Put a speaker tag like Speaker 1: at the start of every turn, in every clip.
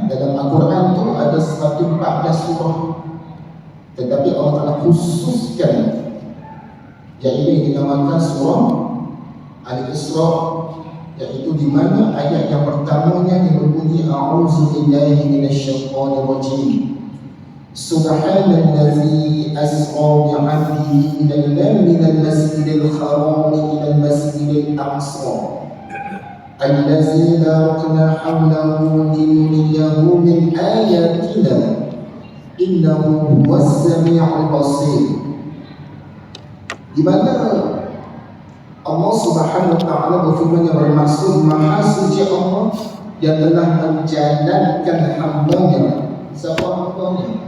Speaker 1: dalam Al-Quran tu ada 114 surah, tetapi Allah Ta'ala khususkan iaitu yang dinamakan surah Al-Isra, iaitu di mana ayat yang pertamanya yang berbunyi a'udzu billahi minasyaitonir rajim. Subhanallazi asra bi'abdihi minal masjidil haram ilal masjidil aqsa allazi barakna hawlahu linuriyahu min ayatina innahu huwas sami'ul basir. Di mana Allah Subhanahu wa taala berfirman yang bermaksud Maha Suci Allah yang telah menjalankan hamba-Nya. Siapa hamba-Nya?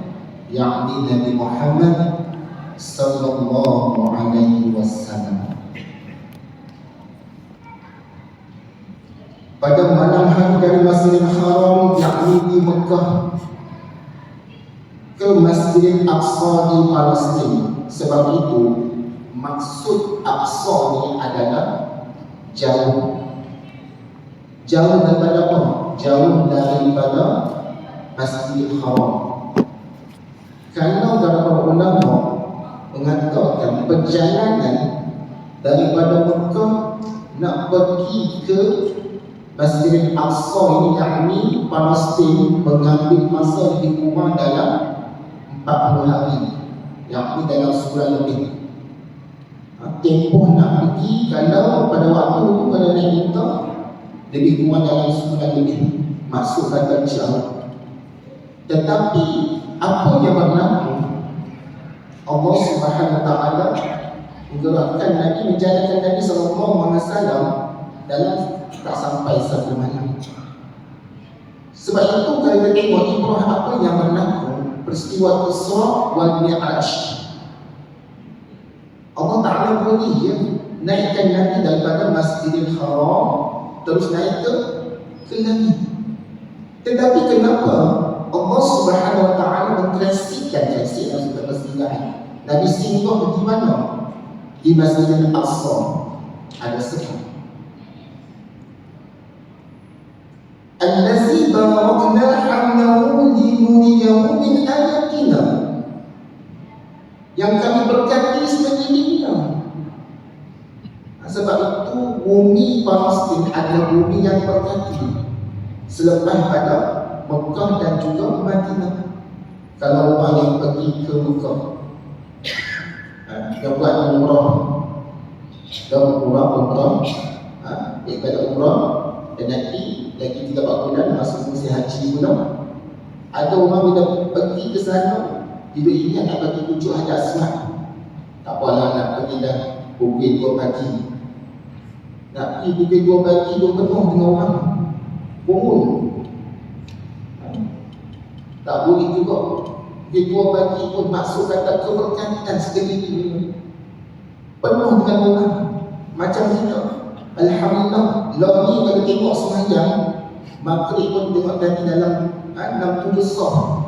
Speaker 1: Yakni Nabi Muhammad sallallahu alaihi wasallam. Pada malam hari dari Masjidil Haram yakni di Mekah ke Masjidil Aqsa di Palestin. Sebab itu maksud Aqsa ni adalah jauh. Jauh daripada apa? Jauh daripada Masjidil Haram. Kalau para ulama mengatakan perjalanan daripada Mekah nak pergi ke Masjidil Aqsa ini yakni Palestin mengambil masa lebih kurang dalam 40 hari, yakni dalam sebulan lebih. Tempoh nak pergi kalau pada waktu itu kalau naik minta lebih kurang dalam sebulan lebih, masuk kata jauh. Tetapi apa yang berlaku? Allah Subhanahu wa taala menggerakkan Nabi, menjadikan Nabi sallallahu alaihi wasallam dalam tak sampai satu malam. Sebab itu kalau kita tengok ibrah apa yang berlaku, peristiwa Isra wal Mi'raj, Allah Ta'ala boleh naikkan Nabi daripada Masjidil Haram terus naik ke langit. Tetapi kenapa Allah Subhanahu wa taala mentransikan transit maksudnya persinggahan Nabi singgah di mana? Di Masjidil Aqsa. Ada sebab allazi barakna hawlahu linuriyahu min ayatina, yang kami berkati sekelilingnya. Sebab itu bumi Palestin adalah bumi yang berkati selepas pada Mekah dan juga Madinah. Kalau orang yang pergi ke Mekah, dia buat umrah, daripada umrah dan nanti lagi 3-4 bulan masuk musim haji pula. Ada orang bila pergi ke sana, bila ingat nak bagi tujuh Hajar Aswad, tak apalah nak pergi dah pukul 2 pagi. Nak pergi pukul 2 pagi, dia penuh dengan orang kumpul. Tak boleh juga pukul 2 pagi pun masuk kata keberkatan sekeliling, penuh dengan orang macam kita. Alhamdulillah, lagi kalau tengok sembahyang maghrib pun tengok tadi dalam 6-7 sah.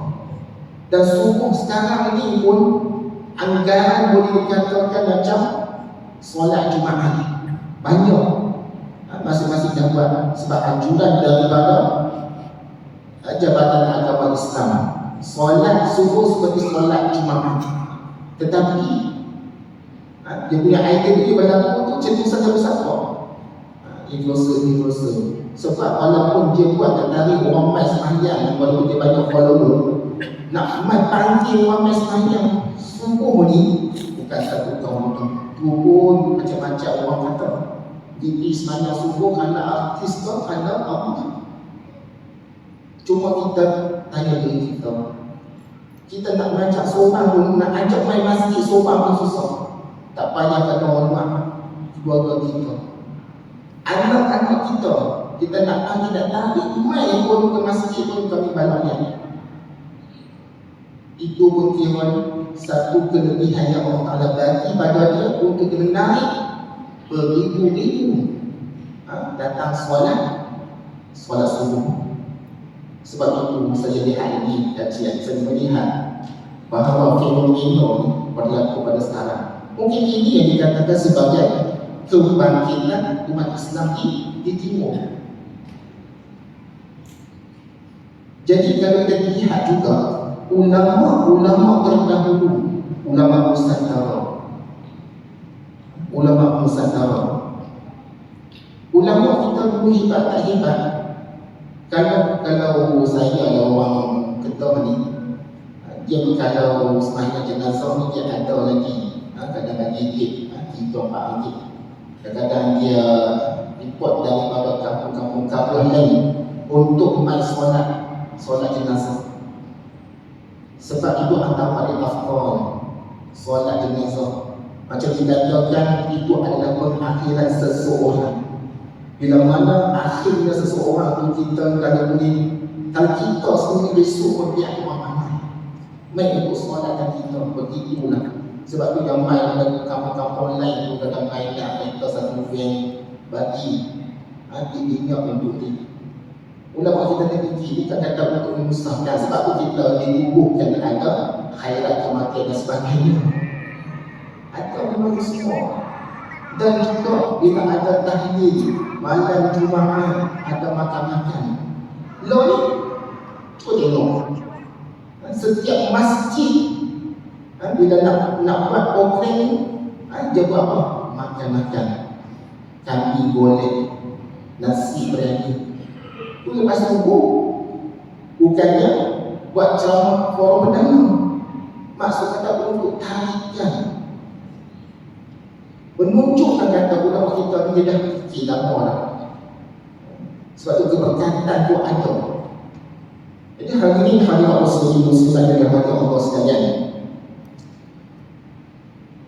Speaker 1: Dan subuh sekarang ni pun anggaran boleh dikatakan macam solat Jumaat. Banyak masing-masing dah buat sebab anjuran daripada Jabatan Agama Islam, solat subuh seperti solat Jumaat. Tetapi dia punya idea dia berlaku tu cenderung saja bersama influencer. Sebab walaupun dia buat dan tarik orang mai sembahyang, walaupun dia banyak follower, nak mai panggil orang mai sembahyang subuh ni bukan satu kaum turun macam-macam orang kata di sembahyang subuh kerana artis ke kerana apa. Cuma kita tanya diri kita nak mengajak seorang pun, nak ajak main masjid seorang pun susah. Tak payah kata orang luar, keluarga kita, anak-anak kita nak pergi nak tarik main pun ke masjid pun kami balanya. Itu pun kira satu kelebihan yang Allah Ta'ala bagi pada dia untuk dia menarik beribu-ribu datang solat subuh. Sebab itu saya lihat ini kajian, saya melihat bahawa fenomena ini berlaku pada sekarang. Mungkin ini yang dikatakan sebagai kebangkitan umat Islam di timur. Jadi kalau kita lihat juga ulama-ulama terdahulu, ulama Nusantara, ulama kita dulu hebat tak hebat? Kalau saya ada orang ketua ni, dia kalau semasa jenazah ni dia ada lagi kadang-kadang ringgit, 3-4 ringgit. Kadang-kadang dia import daripada kampung-kampung kampung lain untuk mai solat jenazah. Sebab itu antara pada afkar solat jenazah. Macam dikatakan itu adalah pengakhiran seseorang. Bila mana akhirnya seseorang tu kita kalau kita sendiri besok pergi ke mana, main untuk solatkan kita begitulah. Sebab tu yang main ada kampung-kampung lain tu kadang main kita satu van bagi minyak untuk ni. Ulama kita ni fikir kan datang untuk memusnahkan. Sebab tu kita ditubuhkan ada khairat kematian dan sebagainya. Ada memang semua. Dan juga bila ada tahlil malam Jumaat ada makan-makan. Lo ni tolong. Setiap masjid bila nak buat program ni dia buat apa? Makan-makan. Kambing goreng, nasi biryani. Tu lepas subuh bukannya buat ceramah forum perdana. Maksud kata untuk tarikan, menunjukkan kata ulama kita ni dah fikir lama dah. Sebab tu keberkatan tu ada. Jadi hari ini hadirat muslim dan hadirat Allah sekalian,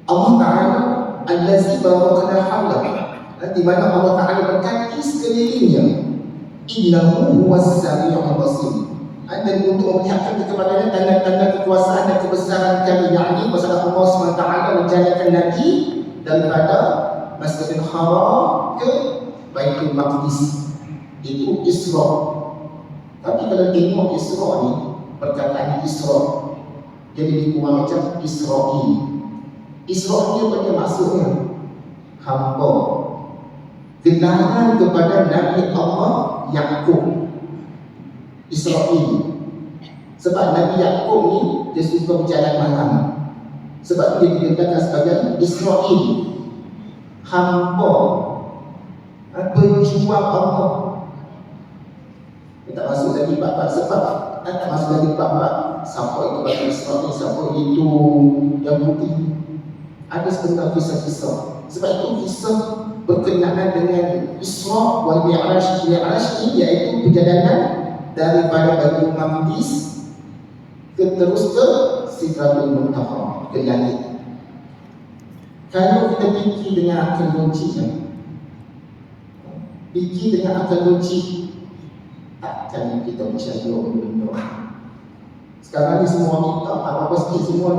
Speaker 1: Allah Ta'ala allazi barakna hawlah, di mana Allah Ta'ala berkati sekelilingnya. Innahu huwas sami'ul basir. Dan untuk melihatkan kepadanya tanda-tanda kekuasaan dan kebesaran kami, yakni pasal Allah SWT menjadikan Nabi daripada Masjidil Haram ke Baitul Maqdis. Itu Isra. Tapi kalau tengok Isra ni, perkataan Isra jadi dikurang macam Israel. Isra ni apa dia maksudnya? Hamba. Genaran kepada Nabi Allah Yaqub, Israel. Sebab Nabi Yaqub ni dia suka berjalan malam. Sebab dia dikatakan sebagai Israel, hamba, pejuang Allah. Tak masuk lagi bab-bab sebab tak masuk lagi bab-bab siapa itu bagi Israel, siapa itu yang putih. Ada sebenarnya kisah-kisah. Sebab itu kisah berkenaan dengan Isra wal Mi'raj. Mi'raj ini iaitu perjalanan daripada Baitul Maqdis terus ke Sidratul Muntaha, ke langit. Kalau kita fikir dengan akal logik, takkan kita percaya benda. Sekarang ni semua kita apa-apa sikit semua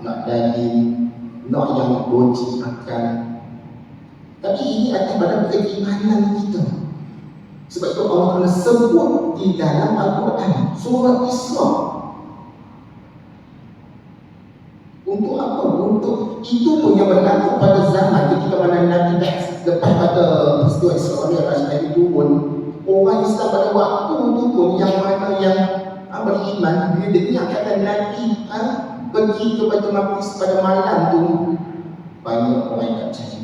Speaker 1: nak daging, nak yang logik akal. Tapi ini akan pada keimanan kita. Sebab itu Allah Ta'ala sebut di dalam Al-Quran surah Isra. Untuk apa? Untuk itu pun yang berlaku pada zaman ketika mana Nabi lepas pada peristiwa Isra Mi'raj Nabi turun, orang Islam pada waktu itu pun yang mana yang beriman bila dengar kata Nabi pergi ke Baitul Maqdis pada malam tu, banyak orang yang tak percaya.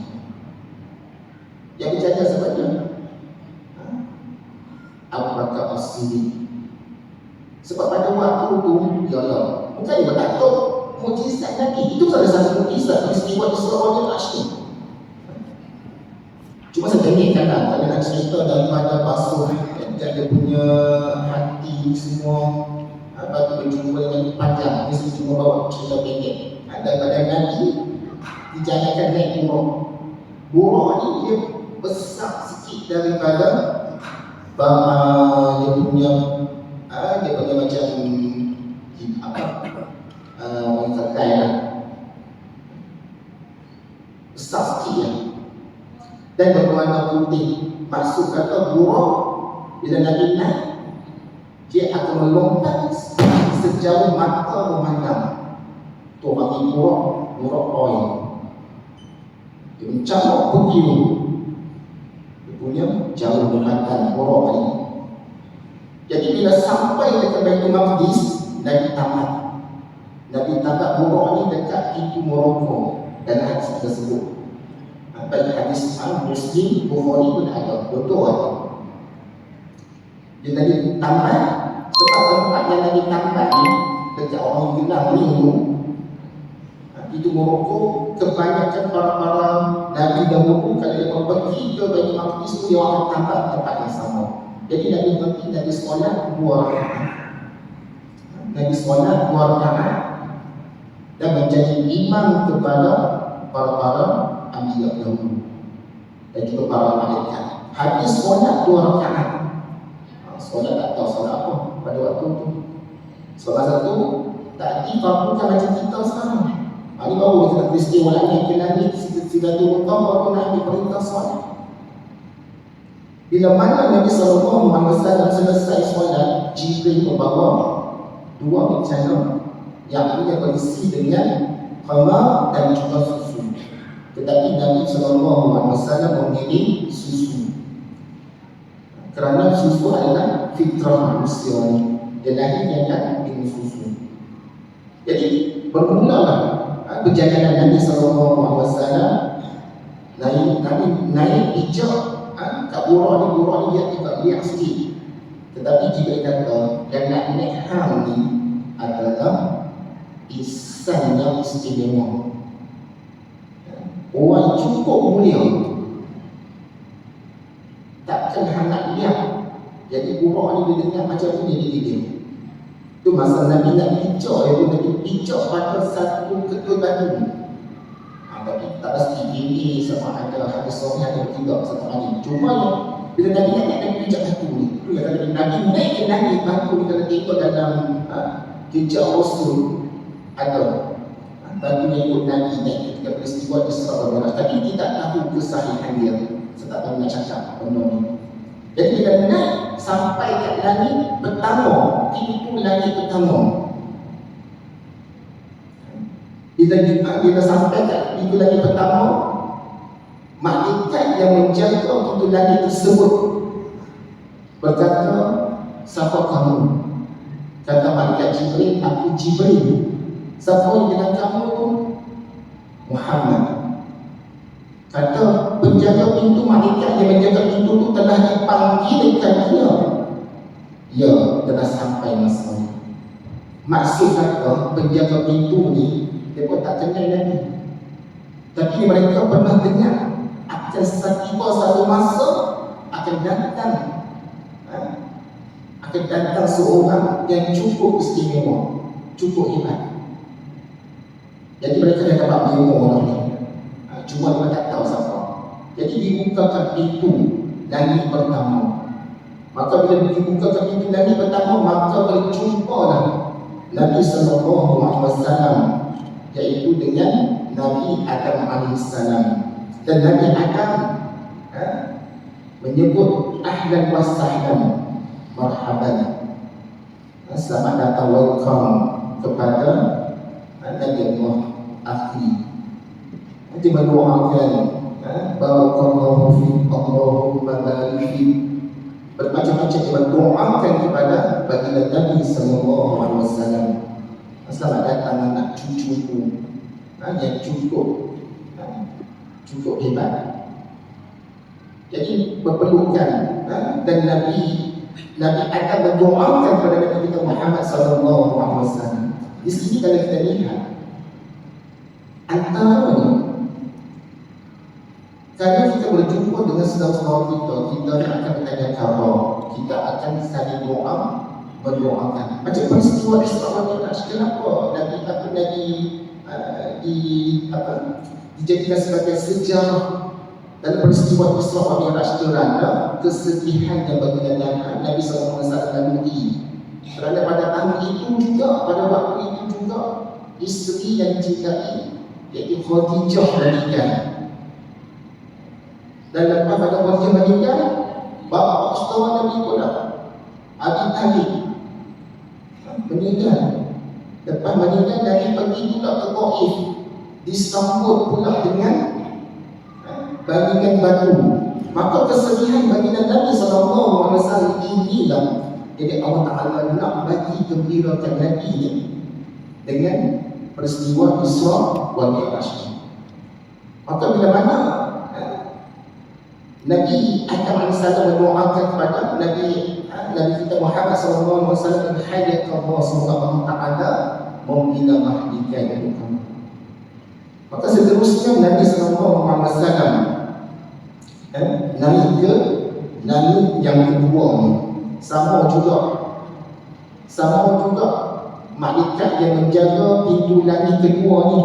Speaker 1: Yang bercakap sebabnya Abu Bakar As-Siddiq. Sebab pada waktu tu ya Allah, bukan dia tak tahu mukjizat Nabi. Itu salah satu mukjizat peristiwa Isra Mi'raj ni. Cuma saya tengokkan kalau nak cerita daripada basuh dia punya hati semua bagi berjumpa dengan panjang. Ini cuma bawa cerita pendek. Daripada Nabi dijalankan naik buruk ni dia besar sikit daripada dia punya macam mengkakai lah, besar sikit ya. Dan berwarna putih. Maksud kata buruk bila Nabi naik, dia akan melompat sejauh mata memandang. Tu bagi buruk oil. Dia mencamuk begitu. Dia punya jauh memandang buruk ini. Jadi bila sampai dekat Baitul Maqdis, Nabi tamat. Nabi tamat buruk ni dekat pintu Morocco dan hadis tersebut. Baik hadis Muslim, Bukhari pun ada, betul ada. Dia Nabi tamat, sebab tempat yang Nabi tamat ni dekat orang bilang minggu. Itu Morocco, kebanyakan para Nabi dahulu kalau dia pergi ke Baitul Maqdis tu dia akan tamat tempat yang sama. Jadi Nabi pergi, Nabi solat 2 rakaat. Nabi solat 2 rakaat dan menjadi imam kepada para anbiya dahulu dan juga para malaikat. Habis solat 2 rakaat. Solat tak tahu solat apa pada waktu tu. Solat satu tak difahamkan macam kita sekarang. Ini baru kita peristiwa langit ke langit, sila tu kau baru nak ambil perintah solat. Bila mana Nabi SAW selesai solat, Jibril membawa 2 bencana yang punya berisi dengan khamar dan juga susu. Tetapi Nabi SAW memilih susu kerana susu adalah fitrah manusia ni. Dia lahirnya kan minum susu. Jadi bermulalah perjalanan Nabi SAW naik bijak kat buruk ni dia tidak lihat sikit. Tetapi jika kata yang nak naik hang ni adalah ihsan yang istimewa, orang cukup mulia, takkan hang nak lihat. Jadi buruk ni dia dengar macam ni dia gigit. Itu masa Nabi nak bijak, iaitu Nabi bijak pada satu ketul batu. Tapi tak pasti ini sama ada hadis sahih atau tidak satu hari. Cuma bila Nabi nak bijak batu ni, itu yang kata Nabi naik ke langit batu ni, kalau tengok dalam jejak Rasul ada batu yang ikut Nabi naik ketika peristiwa Isra dan Mi'raj. Tapi tidak tahu kesahihan dia. Saya tak tahu nak cakap benda ni. Jadi bila naik sampai kat langit pertama, pintu langit pertama. Bila sampai kat pintu langit pertama, malaikat yang menjaga pintu langit tersebut berkata, siapa kamu? Kata malaikat Jibril, aku Jibril. Siapa yang dengan kamu? Muhammad. Kata penjaga pintu, malaikat yang menjaga pintu itu telah dipanggilkan dia. Ya, telah sampai masanya. Maksud kata penjaga pintu ni dia pun tak kenal lagi. Tapi mereka pernah dengar akan tiba satu masa akan datang seorang yang cukup istimewa, cukup hebat. Jadi mereka dah dapat memo orang ni. Cuma mereka tak tahu siapa. Jadi dibukakan pintu langit pertama. Maka bila dibukakan pintu langit pertama, maka berjumpalah Nabi SAW, iaitu dengan Nabi Adam AS. Dan Nabi Adam menyebut ahlan wa sahlan, marhaban, selamat datang, welcome kepada Nabi Allah akhi. Nanti mendoakan barakallahu fi, Allahumma barik fi, bermacam-macam mendoakan kepada baginda Nabi SAW. Selamat datang anak cucuku yang cukup hebat. Jadi berpelukan dan Nabi akan berdoakan kepada Nabi kita Muhammad SAW. Di sini kalau kita lihat antaranya, kalau kita berjumpa dengan saudara-saudara kita akan bertanya khabar, kita akan saling berdoakan. Macam peristiwa Isra dan Mi'raj, kenapa Nabi takut dijadikan sebagai sejarah dalam peristiwa Isra dan Mi'raj kerana kesedihan yang berkenaan Nabi SAW lalui. Kerana pada tahun itu juga, pada waktu itu juga, isteri yang dicintai iaitu Khadijah meninggal. Dan lepas pada Khadijah meninggal, bapa saudara Nabi pula Abi Talib meninggal. Lepas meninggal, Nabi pergi pula ke Taif, disambut pula dengan bagingan batu. Maka kesedihan baginda Nabi SAW inilah Jadi Allah Ta'ala nak bagi gembirakan Nabi ni dengan peristiwa Isra wal Mi'raj. Maka bila mana Nabi Adam AS mendoakan kepada Nabi kita Muhammad SAW, hayat Allah SWT membina mahdikan itu. Maka seterusnya Nabi SAW naik ke naik yang kedua ni, sama juga malaikat yang menjaga pintu langit kedua ni.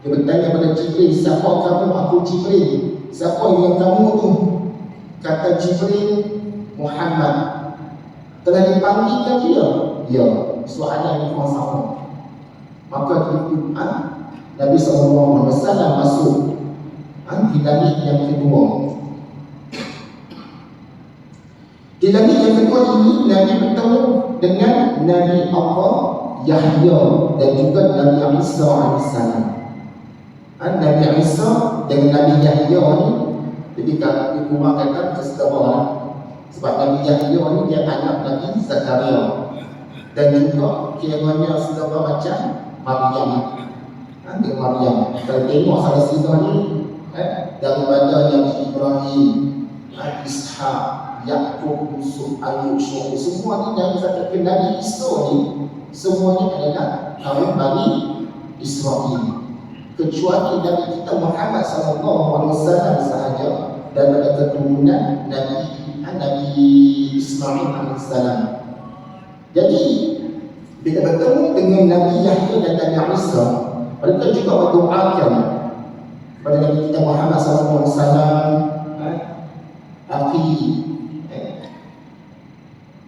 Speaker 1: Dia bertanya pada Jibril, siapa kamu? Aku Jibril. Siapa yang kamu tu? Kata Jibril, Muhammad. Telah dipanggilkan dia? Ya. Soalan yang sama. Maka Nabi SAW masuk di langit yang kedua. Di langit yang kedua ini Nabi bertemu dengan Nabi Allah Yahya dan juga Nabi Isa AS. Nabi Isa dengan Nabi Yahya ni, jadi kalau dikurang kata kesetaraan. Sebab Nabi Yahya ni dia anak Nabi Zakaria dan juga kiranya sedara macam Maryam. Dengan Maryam, kalau tengok salah satu ni daripada Nabi Ibrahim, Ishak, Yaqub, Yusuf, Ayub, Syuaib, semua ni yang disatakan Nabi Isa ni semuanya adalah kaum Bani Israel, kecuali Nabi kita Muhammad SAW sahaja daripada keturunan Nabi Ismail AS. Jadi bila bertemu dengan Nabi Yahya dan Nabi Isa, mereka juga berdoakan kepada Nabi kita Muhammad SAW, akhi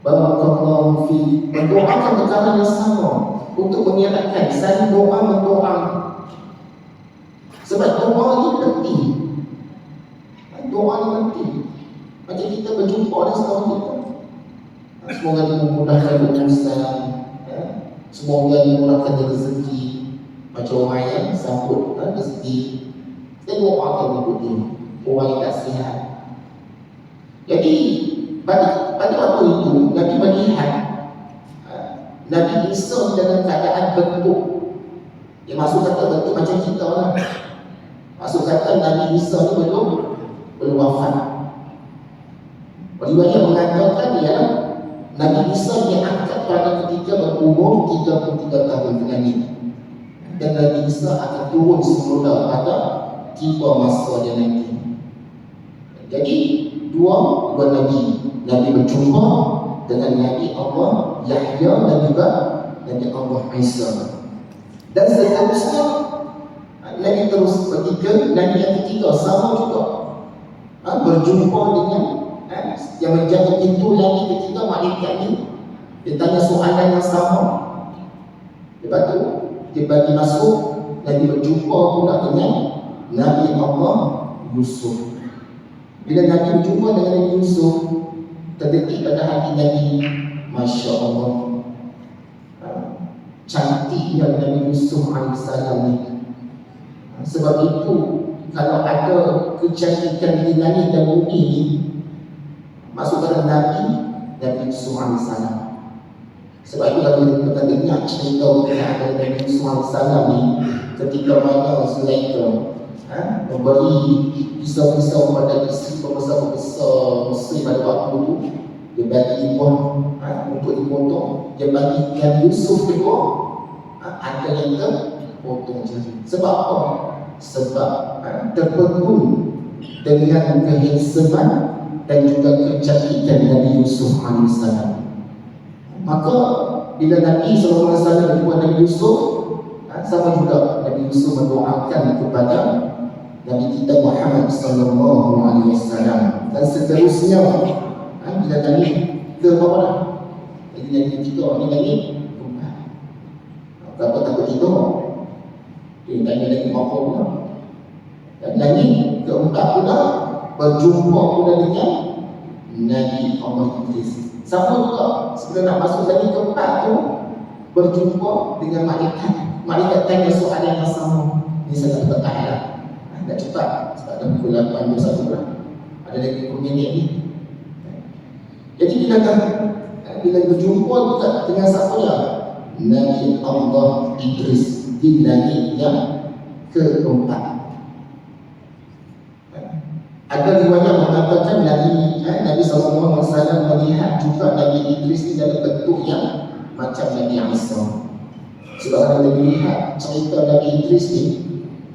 Speaker 1: barakallahu fi, mendoakan perkara yang sama untuk mengingatkan saling doa mendoa. Sebab doa ni penting. Doa ni penting. Macam kita berjumpa dengan setahun kita, semoga dimudahkan urusan, semoga dimudahkan rezeki. Macam orang yang sambut rezeki, kita doakan untuk dia, orang yang tak sihat. Jadi pada waktu itu Nabi melihat Nabi Isa dalam keadaan bentuk. Dia maksud kata bentuk macam kita lah. Maksud kata Nabi Isa ni belum wafat. Riwayat mengatakan ialah Nabi Isa diangkat pada ketika berumur 33 tahun dengan ini. Dan Nabi Isa akan turun semula pada tiba masa dia nanti. Jadi dua Nabi berjumpa dengan Nabi Allah Yahya dan juga Nabi Allah Isa. Dan seterusnya Nabi terus ketiga, Nabi yang ketiga sama juga berjumpa dengan yang menjaga pintu langit ketiga, malaikat ni. Dia tanya soalan yang sama. Lepas tu dia bagi masuk, Nabi berjumpa pula dengan Nabi Allah Yusuf. Bila Nabi berjumpa dengan Nabi Yusuf, terdetik pada hati Nabi, Masya Allah, cantiknya Nabi Yusuf AS ni. Sebab itu kalau ada kecantikan di langit dan bumi ni, masuk dalam Nabi Yusuf AS. Sebab itu kalau kita dengar cerita berkenaan Nabi Yusuf AS ni, ketika mana Zulaikha memberi pisau-pisau kepada isteri pembesar-pembesar Mesir pada waktu itu, dia bagi buah untuk dipotong, dia bagi Nabi Yusuf juga ada yang terpotong jari. Sebab apa? Sebab terpegun dengan kehansaman dan juga kecantikan Nabi Yusuf AS. Maka bila Nabi SAW berjumpa Nabi Yusuf, sama juga Nabi Yusuf mendoakan kepada Nabi kita Muhammad SAW. Dan seterusnya bila Nabi ke bawah lah. Jadi Nabi kita ni Nabi berapa takut kita? Dia tanya Nabi apa pula. Dan Nabi keempat pula berjumpa pula dengan Nabi Allah Idris. Sama juga sebelum nak masuk Nabi keempat tu berjumpa dengan malaikat. Malaikat tanya soalan yang sama. Ini saya tak bertahan lah. Nak cepat sebab dah pukul 8.21 lah. Ada lagi 10 minit ni. Jadi dia kata bila berjumpa juga dengan siapa ya? Nabi Allah Idris di langit yang keempat. Ada riwayat mengatakan Nabi SAW melihat juga Nabi Idris ini dalam bentuk yang macam Nabi Isa. Sebab kalau kita lihat cerita Nabi Idris ni,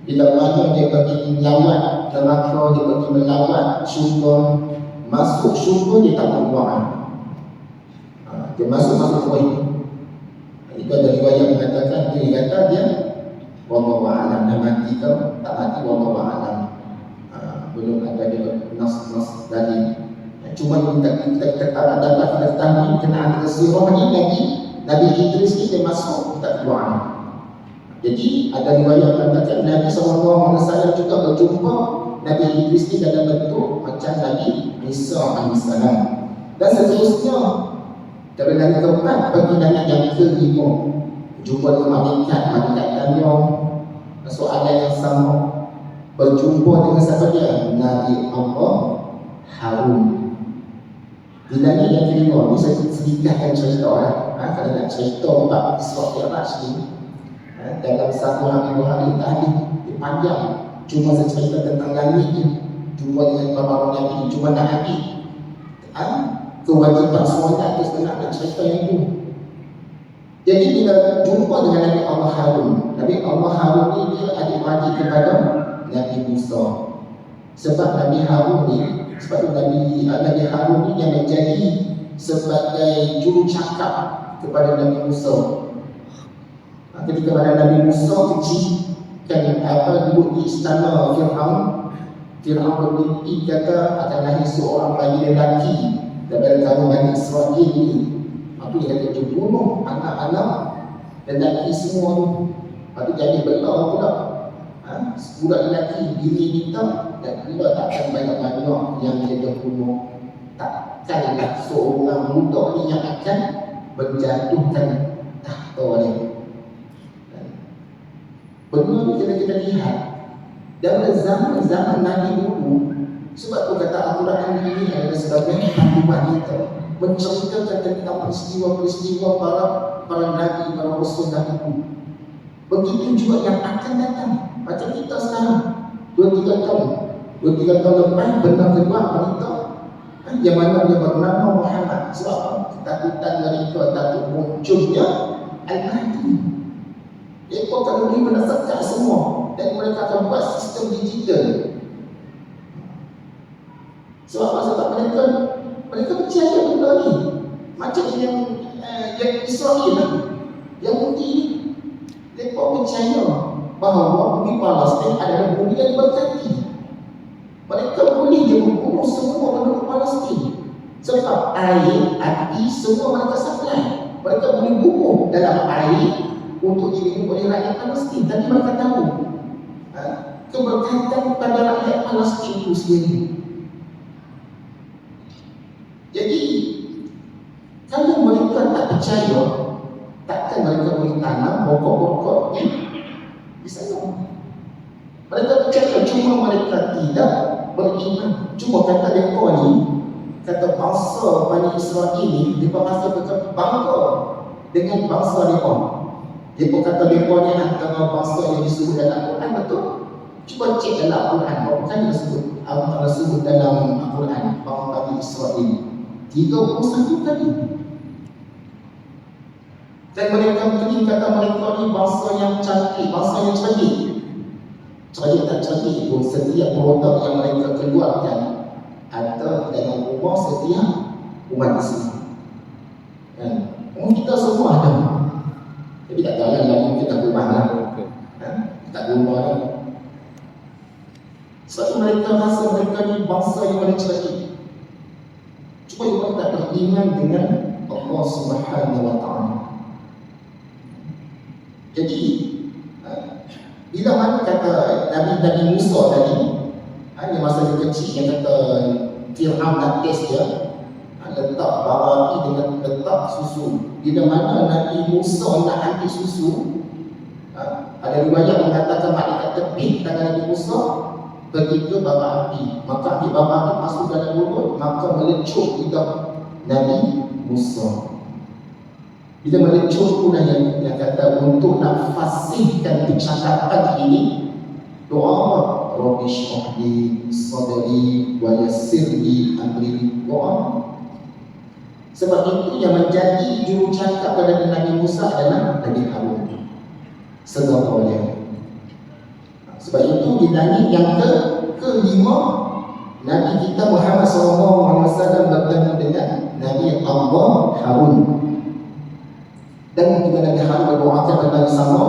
Speaker 1: bila mana dia pergi melawat neraka, dia pergi melawat syurga, masuk syurga dia tak keluar. Dia masuk kuih. Itu ada riwayat mengatakan dia kata dia wallahu a'lam, dia mati ke tak mati wallahu a'lam. Belum ada dia nas dari. Cuma kita tak dapat kita tahu kenaan tersirah ni Nabi Idris ni dia masuk tak keluar. Jadi ada riwayat mengatakan Nabi SAW juga berjumpa Nabi Idris ni dalam bentuk macam Nabi Isa AS. Dan seterusnya dari langit keempat bagi langit yang kelima, jumpa dengan malaikat tanya soalan yang sama, berjumpa dengan siapa dia? Nabi Allah Harun. Di langit yang kelima ni saya sedikitkan cerita kalau nak cerita bab Isra Mi'raj ni dalam satu hari dua hari tadi panjang. Cuma saya cerita tentang langit ni, jumpa dengan para Nabi, cuma nak habis kewajiban solat tu nak cerita yang tu. Jadi bila jumpa dengan Nabi Allah Harun, Nabi Allah Harun ni dia adik-beradik kepada Nabi Musa. Sebab Nabi Harun ni, Nabi Harun ni yang menjadi sebagai juru cakap kepada Nabi Musa. Ketika pada Nabi Musa kecil duduk di istana Fir'aun bermimpi kata akan lahir seorang bayi lelaki daripada kaum Bani Israel ni. Itu dia kata dia bunuh anak-anak lelaki semua tu. Lepas tu jadi belah pula budak lelaki bini minta dan pula takkan banyak-banyak yang dia bunuh. Takkanlah seorang budak ni yang akan menjatuhkan tahta dia. Benda ni kita lihat dalam zaman Nabi dulu. Sebab tu kata Al-Quran ini adalah sebagai panduan kita menceritakan tentang peristiwa-peristiwa para Nabi, para Rasul dahulu. Begitu juga yang akan datang. Macam kita sekarang 2-3 tahun lepas benar kedua berita yang mana dia bernama Muhammad. Sebab ketakutan mereka takut munculnya Al-Mahdi. Mereka kalau ni menasabkan semua dan mereka akan buat sistem digital. Sebab mereka percaya benda ni. Macam yang Israel yang bukti mereka percaya bahawa bumi Palestin adalah bumi yang diberkati. Mereka boleh dia membunuh semua penduduk Palestin. Sebab air, api, semua mereka supply. Mereka boleh bunuh dalam air untuk diminum oleh rakyat Palestin. Tapi mereka tahu keberkatan pada rakyat Palestin itu sendiri. Jadi kalau mereka tak percaya, takkan mereka boleh tanam pokok-pokok di sana. Mereka percaya, cuma mereka tidak beriman. Cuma kata mereka ni, kata bangsa Bani Israel ni, mereka rasa bangga dengan bangsa mereka. Mereka kata mereka ni antara bangsa yang disebut dalam Al-Quran, betul? Cuba cek dalam Al-Quran, berapa kali disebut dalam Al-Quran Bani Israel 31 kali. Dan mereka mungkin kata mereka ni bangsa yang cantik, bangsa yang cerdik. Cerdik tak cerdik pun setiap produk yang mereka keluarkan ada dalam rumah setiap umat Islam. Kita semua ada. Jadi tak jalan lagi kita rumah lah. Tak rumah lah. Sebab mereka rasa mereka ni bangsa yang paling cerdik. Cuma mereka tak beriman dengan Allah Subhanahu Wa Taala. Jadi bila mana kata Nabi Musa tadi, yang masa dia kecil yang kata Fir'aun nak test dia, letak bara api dengan letak susu. Bila mana Nabi Musa nak ambil susu, ada riwayat mengatakan malaikat tepik tangan Nabi Musa pergi ke bara api. Maka ambil bara api masuk dalam mulut, maka melecup lidah Nabi Musa. Bila melecur pun yang kata untuk nak fasihkan percakapan ini, doa Rabbi shrah li sadri wa yassir li amri. Doa. Sebab itu yang menjadi juru cakap pada Nabi Musa adalah Nabi Harun. Segalanya. Sebab itu di langit yang kelima, Nabi kita Muhammad SAW bertemu dengan Nabi Allah Harun. Dan juga Nabi Harun berdoakan tentang sama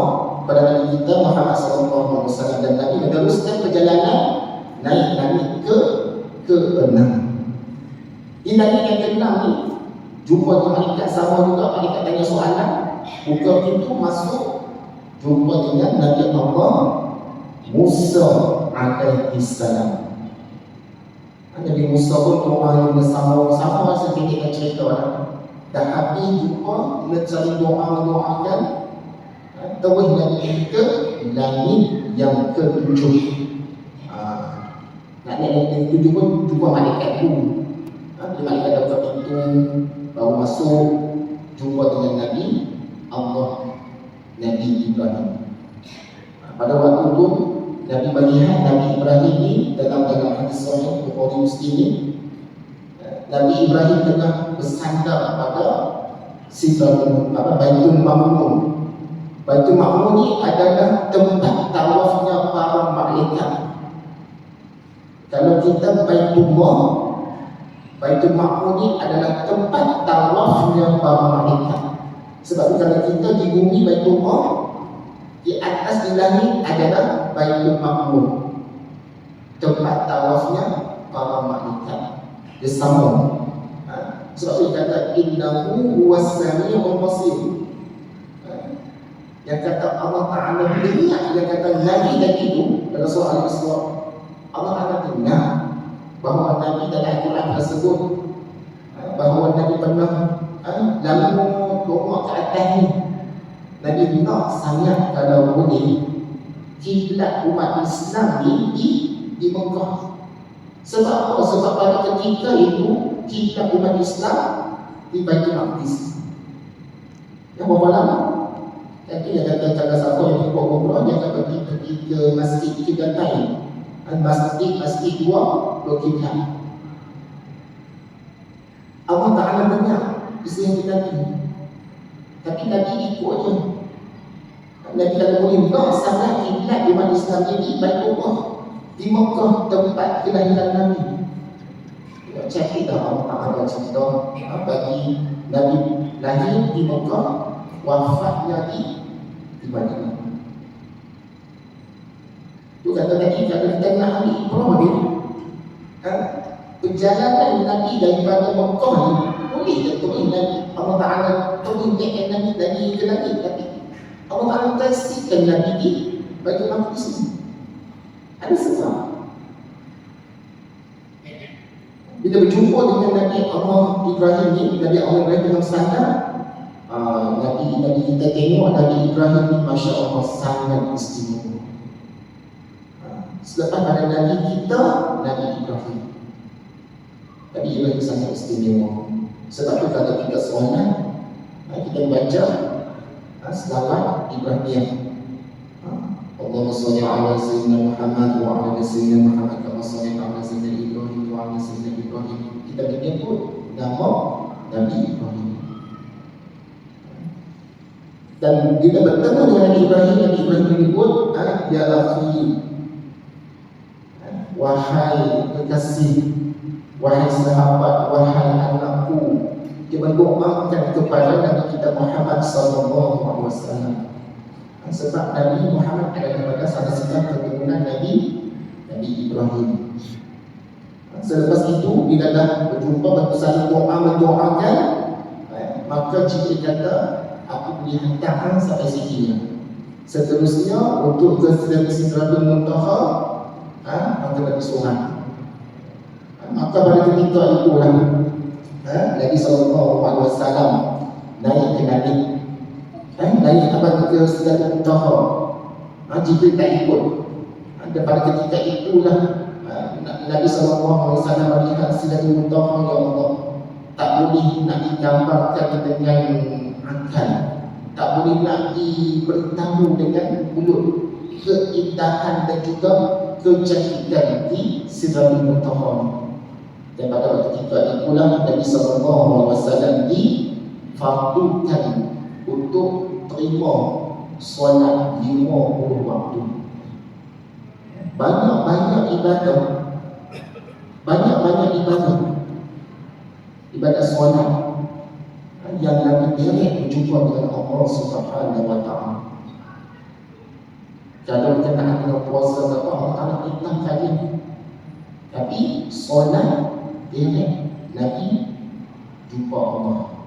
Speaker 1: pada Nabi kita Muhammad SAW, dan Nabi meneruskan perjalanan naik langit ke-6. Di langit yang ke-6 ni jumpa dengan malaikat sama juga. Malaikat tanya soalan, buka pintu masuk, jumpa dengan Nabi Allah Musa alaihissalam. Nabi Musa pun doa bersama-sama seperti kita cerita lah. Dah habis jumpa, nak cari doa-doakan, terus Nabi ke langit yang ke-7. Langit yang ke-7 pun jumpa malaikat dulu. Malaikat dah buka pintu, baru masuk, jumpa dengan Nabi Allah, Nabi Ibrahim. Pada waktu itu Nabi melihat Nabi Ibrahim ni dalam hadis sahih Bukhari Muslim ni, Nabi Ibrahim tengah bersandar pada Baitul Ma'mur. Baitul Ma'mur ni adalah tempat tawafnya para malaikat. Kalau kita Baitul Ma'mur ni adalah tempat tawafnya para malaikat. Sebab kalau kita di bumi Baitul Ma'mur, di atas di langit adalah Baitul Ma'mur, tempat tawafnya para malaikat. Dia sama. Sebab itu dia kata innahu huwas sami'ul basir. Yang kata Allah Ta'ala dengar, yang kata Nabi tadi itu dalam surah Al-Isra, Allah Ta'ala dengar bahawa Nabi dalam Al-Quran tersebut bahawa Nabi pernah lalu doa ke atas ni. Nabi nak sangat kalau boleh kiblat umat Islam ni di Mekah. Sebab apa? Sebab pada ketika itu kiblat umat Islam di Baitul Maqdis. Yang berapa lama? Tapi yang kata kalau siapa yang buat umrah, dia akan pergi ke masjid kiblatain. Masjid dua kiblat. Allah Ta'ala dengar istilah kita ni. Tapi Nabi ikut je. Nabi kalau boleh nak sangat kiblat umat Islam ini Baitullah di Mekah, tempat kelahiran Nabi. Cek kita Allah Ta'ala cerita bagi Nabi lahir di Mekah, wafatnya di Madinah. Itu kata tadi, kalau kita nak ambil ibrah ni, perjalanan Nabi daripada Mekah ni boleh tak turun Nabi Allah Ta'ala turun Nabi dari ke langit, tapi Allah Ta'ala kasihkan Nabi di Baitul Maqdis ni. Ada sebab. Bila berjumpa dengan Nabi Allah Ibrahim ni, Nabi Allah Ibrahim dengan standar, Nabi kita tengok Nabi Ibrahim ni Masya Allah sangat istimewa. Selepas pada Nabi kita, Nabi Ibrahim. Nabi Ibrahim sangat istimewa. Sebab tu kata kita soalan, kita baca selawat Ibrahim. Allahumma salli ala sayyidina Muhammad wa ala sayyidina Muhammad kama sallaita ala sayyidina Ibrahim wa ala sayyidina Ibrahim. Kita menyebut nama Nabi Ibrahim. Dan bila bertemu dengan Nabi Ibrahim menyebut ya akhi, wahai kekasih, wahai sahabat, wahai anakku. Dia mendoakan kepada Nabi kita Muhammad SAW. Sebab Nabi Muhammad adalah salah satu keturunan Nabi Ibrahim. Selepas itu bila dah berjumpa bersaling doa mendoakan, maka Jibril kata aku boleh hantar sampai sini. Seterusnya untuk ke Sidratul Muntaha, maka Nabi Suhan. Maka pada ketika itulah Nabi SAW naik ke langit. Naik ke Sidratul Muntaha. Jibril tak ikut. Pada ketika itulah Nabi SAW melihat Sidratul Muntaha, ya Allah, tak boleh nak digambarkan dengan akal, tak boleh nak diberitahu dengan mulut. Keindahan dan juga kecantikan di Sidratul Muntaha. Dan pada waktu itulah Nabi SAW difardukan untuk terima solat 50 waktu. Banyak-banyak ibadah, ibadah solat yang Nabi direct berjumpa dengan Allah Subhanahu wa Ta'ala. Kalau berkenaan dengan puasa ke apa, Allah Ta'ala perintah kalian. Tapi solat direct Nabi jumpa Allah.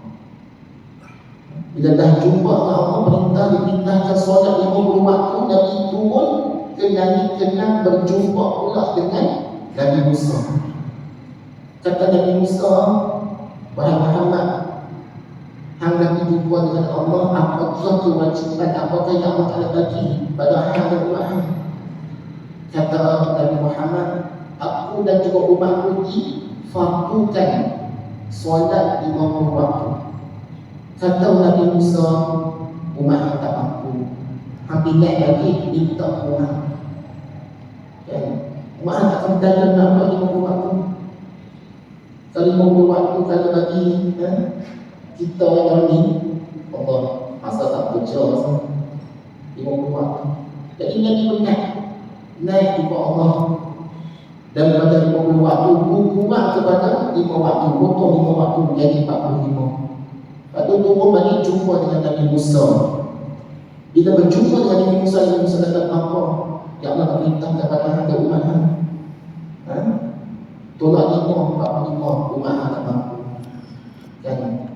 Speaker 1: Bila dah jumpa Allah, diperintahkan solat 50 waktu. Nabi turun ke langit kena berjumpa pula dengan Nabi Musa. Kata Nabi Musa, wahai Muhammad, hang Nabi jumpa dengan Allah, apakah kewajiban, apakah yang Allah Ta'ala bagi pada hang dan umat? Kata Nabi Muhammad, aku dan juga umatku difardukan solat 50 waktu. Kata Nabi Musa, umat hang tak mampu, hampir naik lagi minta umat. Umat hang tak kembali nak buat 50 waktu. Kalau 50 waktu kalau bagi kita yang ni, Allah asal tak kerja asal 50 waktu. Jadi Nabi pernah naik jumpa Allah. Dan pada 50 waktu kurang kepada 5 waktu, potong 5 waktu jadi 45. Lepas tu turun balik jumpa dengan Nabi Musa. Bila berjumpa dengan Nabi Musa, Nabi Musa kata apa? Ya Allah tak perintah kepada hamba umat hang. Tolak 5, 45 umat hang tak mampu. Dan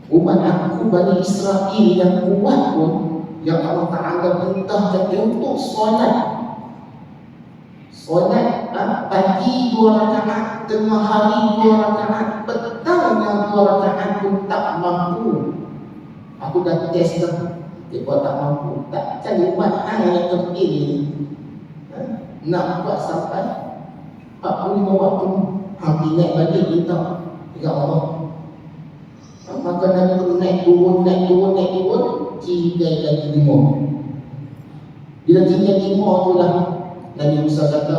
Speaker 1: umat aku Bani Israel yang kuat pun, yang Allah Ta'ala perintahkan untuk solat pagi 2 rakaat, tengah hari 2 rakaat, petang yang 2 rakaat pun tak mampu. Aku dah test dah, dia tak mampu. Takkan umat hang yang terpilih nak buat sampai 45 waktu. Hampir naik balik minta ya Allah. Maka Nabi tu naik turun 3 lagi 5. Bila 3 5 tu lah Nabi Musa kata,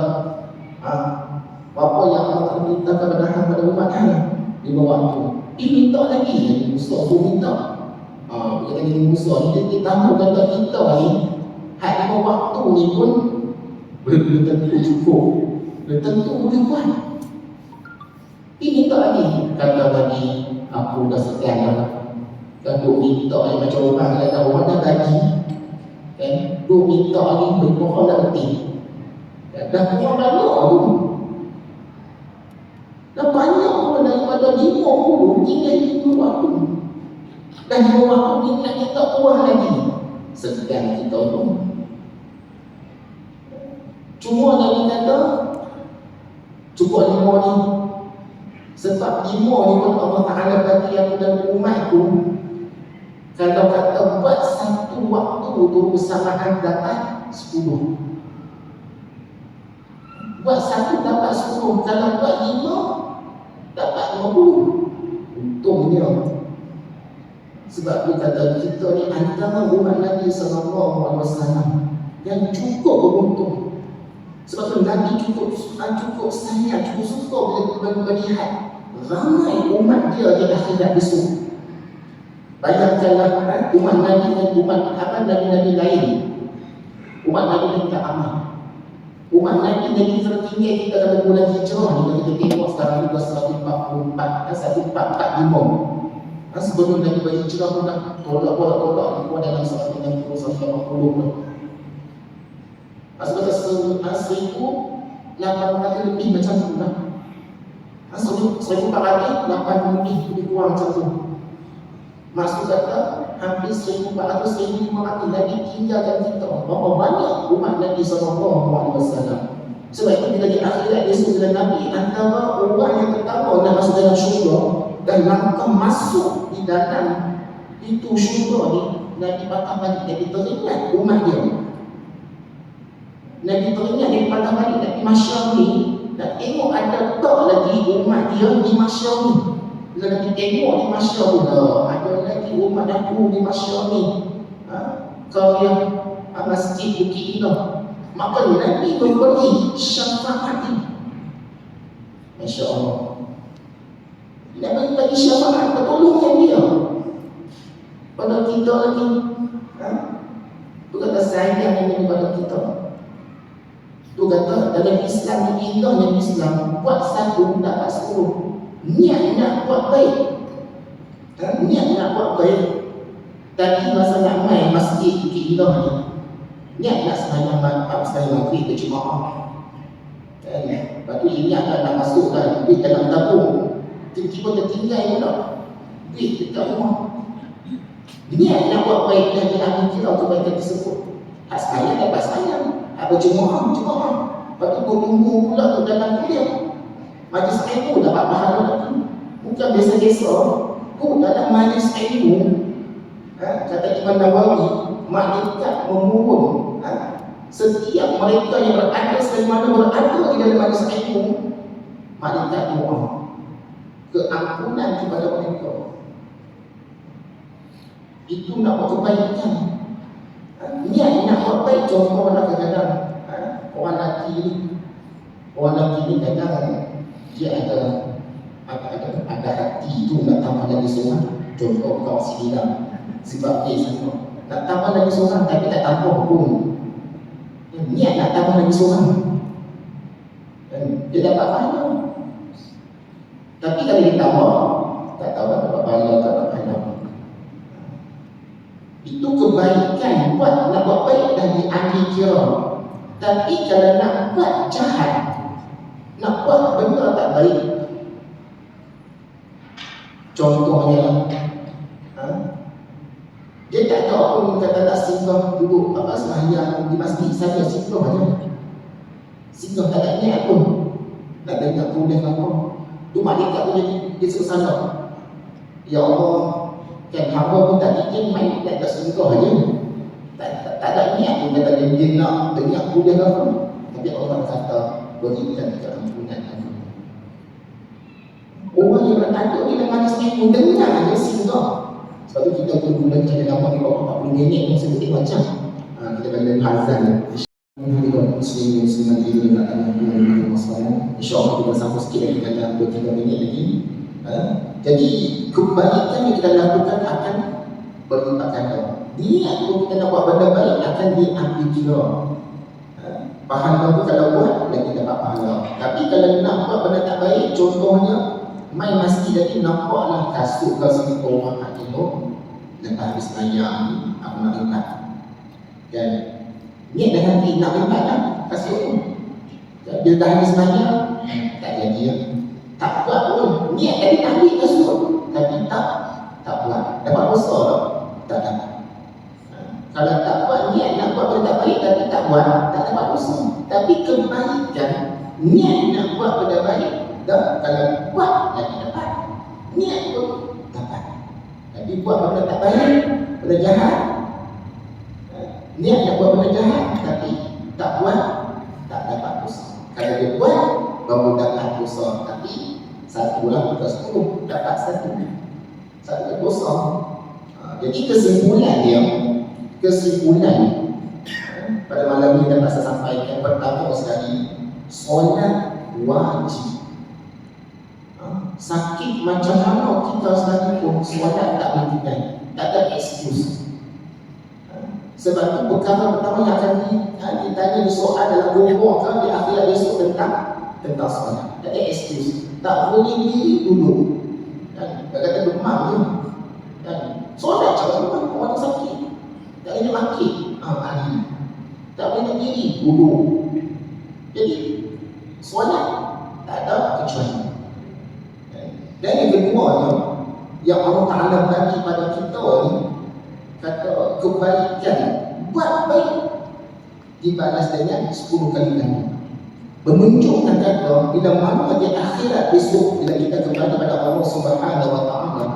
Speaker 1: apa yang Allah minta kepada hang pada umat hang 5 waktu. Minta lagi Nabi Musa tu minta. Kata Nabi Musa ni tahu kata kita ni hak 5 waktu ni pun belum tentu cukup, belum tentu boleh buat. Minta lagi. Kata tadi aku dah sekian dah. Duk minta ni macam orang kata orang dah gaji, duk minta lagi berpohon dah letih. Dah kurang banyak tu. Dah banyak pun daripada 50 tinggal 5 waktu. Dan 5 waktu ni nak kita kurang lagi. Sekian kita tu. Cuma Nabi kata cukup 5 ni. Sebab 5 ni pun Allah Ta'ala bagi aku dan umatku. Kalau kata buat 1 waktu tu bersamaan dapat 10. Buat 1 dapat 10. Kalau buat 5 dapat 50. Untungnya. Sebab dia kata kita ni antara umat Nabi SAW yang cukup beruntung. Sebab tu Nabi cukup sayang, cukup suka bila melihat ramai umat dia di akhirat besok. Bayangkanlah umat Nabi dan umat Nabi-Nabi lain. Umat Nabi yang tak aman. Umat Nabi tertinggal kita dalam bulan Hijrah ni, kita tengok sekarang juga 144, 145. Sebelum Nabi berhijrah pun dah tolak dalam 160, 180. Sebab 1,800 lebih macam tu lah. 1,400, 8 lebih kurang macam tu. Maksud kata hampir 1,400, 1,500 Nabi tinggalkan kita. Berapa banyak umat Nabi SAW. Sebab itu bila di akhirat besok bila Nabi antara orang yang pertama nak masuk dalam syurga dan langkah masuk di dalam pintu syurga ni, Nabi patah balik. Nabi teringat umat dia. Nabi teringat dia patah balik Nabi Masyar ni. Dan tengok ada tak lagi umat dia di Masyar ni. Bila nanti tengok di Masya pula, ada lagi rumah dapur di Masya ni, karya Masjid Bukit Indah, maka Nabi memberi syafaat ini. Masya Allah, Nabi bagi syafaat pertolongan dia pada kita lagi. Tu kata sayang ini kepada kita. Tu kata dalam Islam ni, indahnya Islam, buat satu dapat 10. Niat nak buat baik, niat nak buat baik. Tadi masa nak main Masjid Bukit Indah ni, niat nak sembahyang maghrib berjemaah, lepas tu ingat nak masukkan duit dalam tabung, tiba-tiba tertinggal pula duit dekat rumah. Niat nak buat baik dan diambil kira kebaikan tersebut. Hak saya dapat sayang, hak berjemaah, lepas tu tunggu pula tu dalam kuliah. Majlis ilmu dapat pahala lagi. Bukan biasa-biasa. Dalam majlis ilmu, kata Imam Nawawi, malaikat memohon setiap mereka yang berada selama berada di dalam majlis ilmu, malaikat mohon keampunan kepada mereka. Itu nak buat kebaikan. Niat nak buat baik. Contoh kadang-kadang orang lelaki ni kadang dia ada hati tu nak tambah lagi seorang. Contoh kau si hilang sebab dia sama nak tambah lagi seorang tapi tak tambah pun, niat nak tambah lagi seorang, dia dapat pahala. Tapi kalau dia tambah, tak tahu dapat pahala tak dapat pahala. Itu kebaikan, buat nak buat baik dan diambil kira. Tapi kalau nak buat jahat, nak buat benda tak baik, contohnya dia tak tahu pun kata nak singgah duduk sembahyang di masjid saja, singgah aja, singgah tak ada niat pun nak dengar kuliah apa tu, malaikat pun jadi dia sesalah. Ya Allah, kan hamba pun tak ingin main, tak ada singgah aja, tak ada niat pun kata dia nak dengar kuliah apa, tapi Allah kata berikan keampunan aku. Orang yang bertakut di dalam majlis ilmu dengar aja singgah. Sebab tu kita perlu belajar dalam 40 minit pun seperti macam kita bagi dalam hazan. Alhamdulillah, muslimin muslimat di dunia dan masalah. InsyaAllah kita sambung sikit lagi dalam 2-3 minit lagi. Jadi kebaikan yang kita lakukan akan berlipat ganda. Niat pun kita nak buat benda baik akan diambil kira. Pahala tu kalau buat lagi dapat pahala. Tapi kalau nak buat benda tak baik, contohnya main masjid tadi, nampaklah kasut kasut orang nak tengok lepas habis sembahyang ni aku nak ringat, dan niat dah nanti nak ringat lah kasut tu. Bila dah habis sembahyang tak jadi lah, tak buat pun. Niat tadi nak ambil kasut tapi tak buat, dapat besar tak dapat. Kalau tak buat, niat nak buat benda tak baik tapi tak buat, tak dapat besar. Tapi kebaikan, niat nak buat benda baik, kalau buat lagi dapat, niat pun dapat. Tapi buat benda tak baik, benda jahat, niat nak buat benda jahat tapi tak buat, tak dapat dosa. Kalau dia buat baru dapat dosa, tapi satu lah bukan 10, dapat satu dosa. Jadi kesimpulan pada malam ini kita rasa sampaikan, pertama sekali, solat wajib. Sakit macam mana kita sekalipun, solat tak boleh tinggal, tak ada excuse. Sebab itu perkara pertama yang akan ditanya di soal dalam kubur kan di akhirat besok tentang solat. Tak ada excuse, tak boleh diri duduk, tak kata demam je. Solat macam mana orang sakit, tak boleh maki, tak boleh diri duduk. Jadi solat tak ada kecuali. Dan yang kedua yang Allah Ta'ala bagi pada kita ni, kata kebaikan, buat baik dibalas dengan 10 kali ganda. Menunjukkan kata bila mana di akhirat besok, bila kita kembali pada Allah Subhanahu Wa Ta'ala,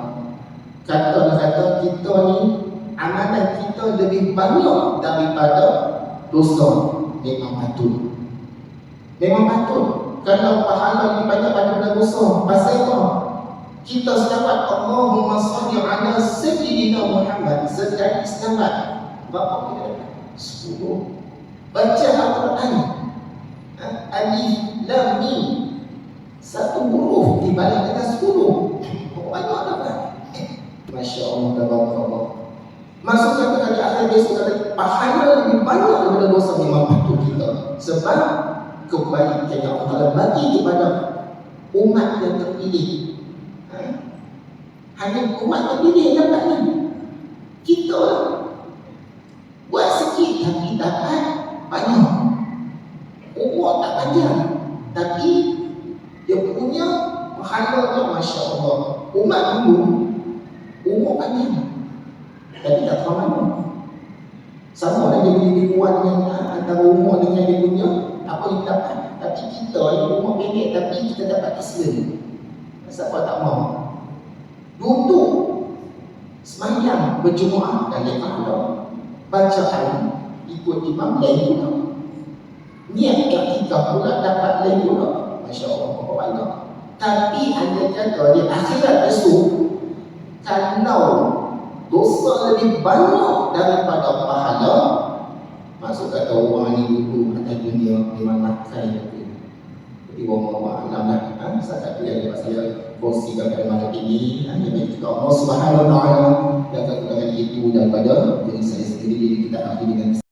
Speaker 1: kata kita ni amalan kita lebih banyak daripada dosa. Memang patut kalau pahala lebih banyak pada dosa. Pasal apa? Kita selamat Allahumma salli ala Sayyidina Muhammad. Sekali selamat. Berapa kita dapat? 10. Baca Al-Quran, alif lam mim, satu huruf dibalik dengan 10. Banyak dapat. Masya Allah, tabarakallah. Masuk kata di akhir besok kata pahala lebih banyak daripada dosa memang patut kita. Sebab kebaikan yang Allah Ta'ala bagi kepada umat yang terpilih. Hanya umat terpilih yang dapat ni. Kita lah. Buat sikit tapi dapat banyak. Umur tak panjang tapi dia punya pahalanya Masya Allah. Umat dulu umur panjang tapi tak tahu mana. Sama lah dia boleh kuat dengan antara umur dengan dia punya apa yang dapat. Tapi kita ni umur pendek tapi kita dapat Islam. Siapa tak mau duduk semayang berjemaah dan dia tahu bacaan ikut imam lain pula. Niat kita pula dapat lain pula. Masya Allah, apa banyak. Tapi anda kata di akhirat besok kalau dosa lebih banyak daripada pahala, masuk kata orang ni dulu atas dunia memang nakai itu. Jadi orang alam lah. Saat itu yang saya kongsikan pada malam ini, hanya kita Allah Subhanahu Wa Taala dan kekurangan itu daripada diri saya sendiri. Kita akhiri dengan